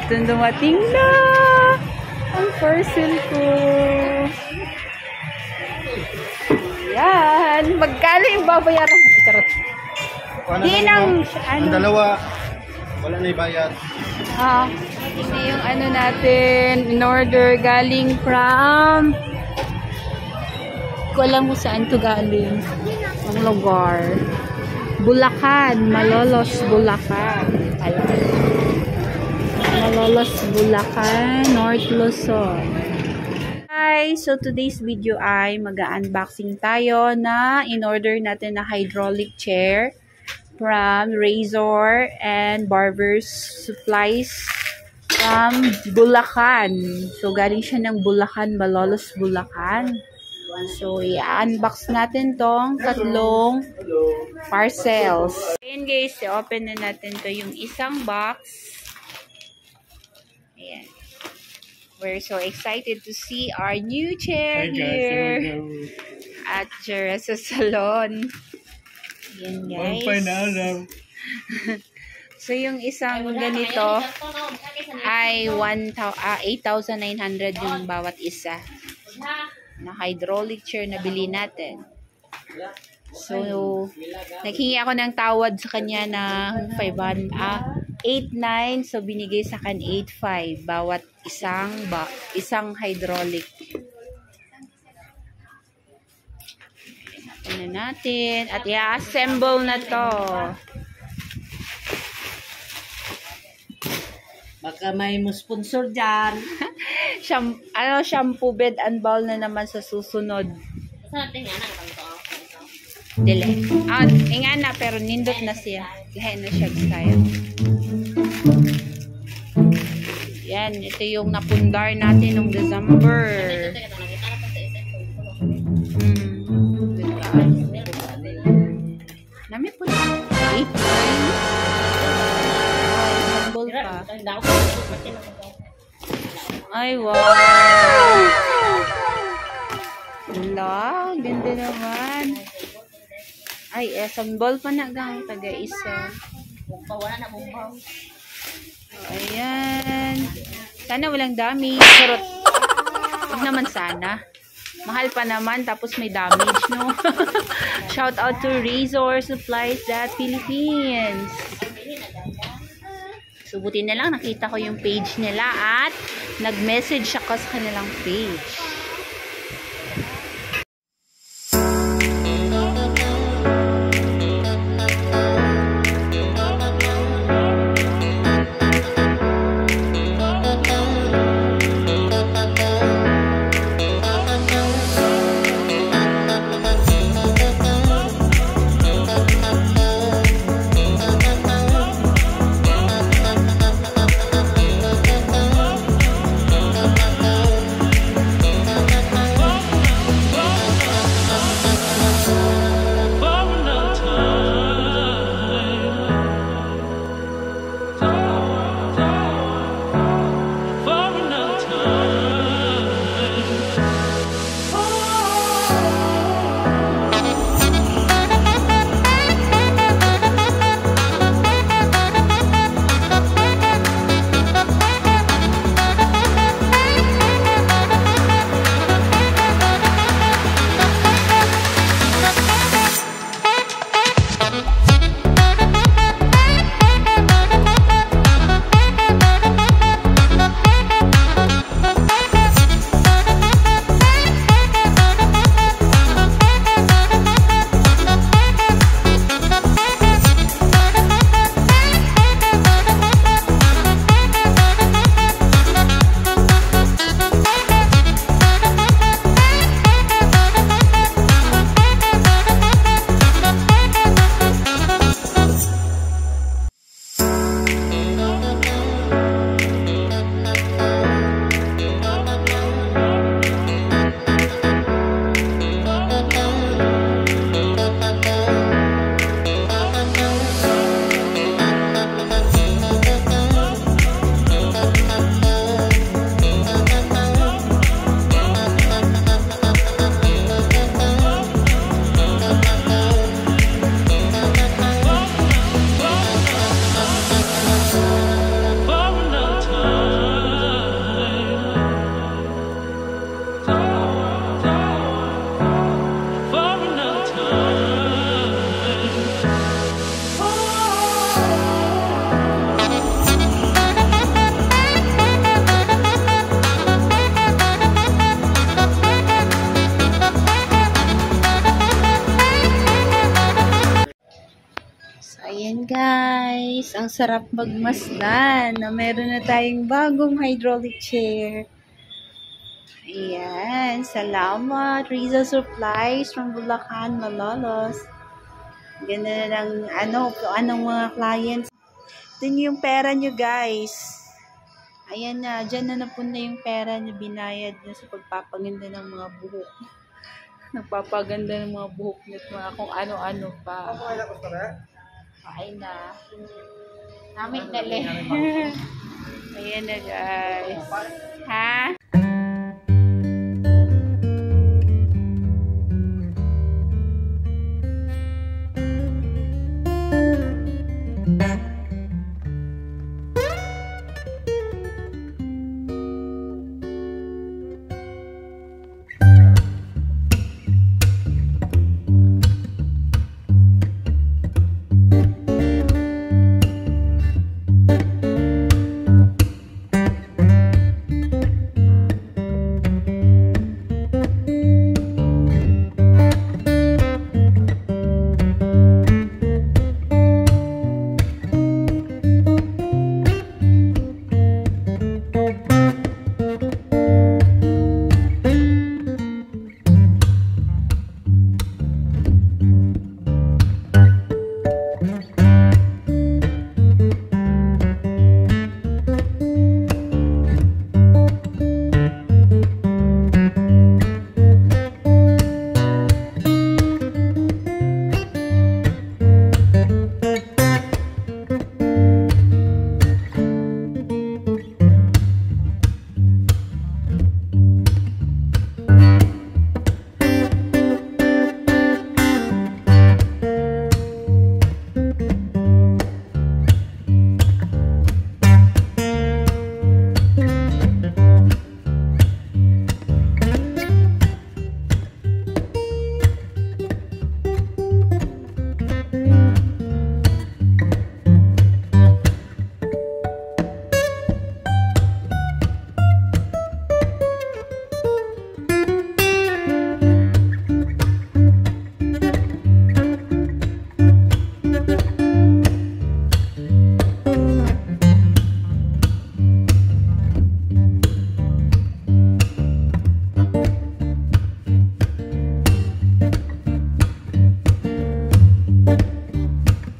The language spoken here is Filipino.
Ito dumating na ang parcel ko. Yan. Magkano yung babayaran? Charot. Di lang. Ang dalawa, wala na ibayad. Ito yung ano natin, in order galing from, ko alam kung saan to galing. Ang lugar. Bulacan. Malolos, Bulacan. Malolos, Bulacan, North Luzon. Hi! So, today's video ay mag-unboxing tayo na in-order natin na hydraulic chair from Razor and Barber's Supplies from Bulacan. So, galing siya ng Bulacan, Malolos, Bulacan. So, i-unbox natin tong tatlong parcels. Ayan guys, i-open na natin to yung isang box. Ayan. We're so excited to see our new chair here at Jerez Salon. Ayan guys. So, yung isang ganito ay 8,900 yung bawat isa na hydraulic chair na bili natin. So, naghingi ako ng tawad sa kanya ng 8,900. So, binigay sa akin 8,500 bawat isang hydraulic. Ano natin at i-assemble na to. Baka may sponsor dyan. Shampoo bed and bowl na naman sa susunod. Dili. Nga na, pero nindot na siya. Kaya na siya tayo. Yan, ito yung napundar natin noong December. Nami po na. 8,900. Pa. Ay, wow! Wala, ganda naman. Ay, assemble pa na gang taga-isa. Ayan. Sana walang damage. Charot. Huwag naman sana. Mahal pa naman, tapos may damage, no? Shout out to Razor Supplies Philippines. So, buti na lang, nakita ko yung page nila at nag-message ako sa kanilang page. ang sarap magmasdan na meron na tayong bagong hydraulic chair. Ayan, salamat. Riza Supplies from Bulacan, Malolos. Ganda na ng anong mga clients. Ito yung pera nyo, guys. Ayan na, dyan na napuna yung pera nyo, binayad na sa pagpapaganda ng mga buhok. Nagpapaganda ng mga buhok nyo at mga kung ano-ano pa. Ay na. Namin na Ayan na, guys. Ha?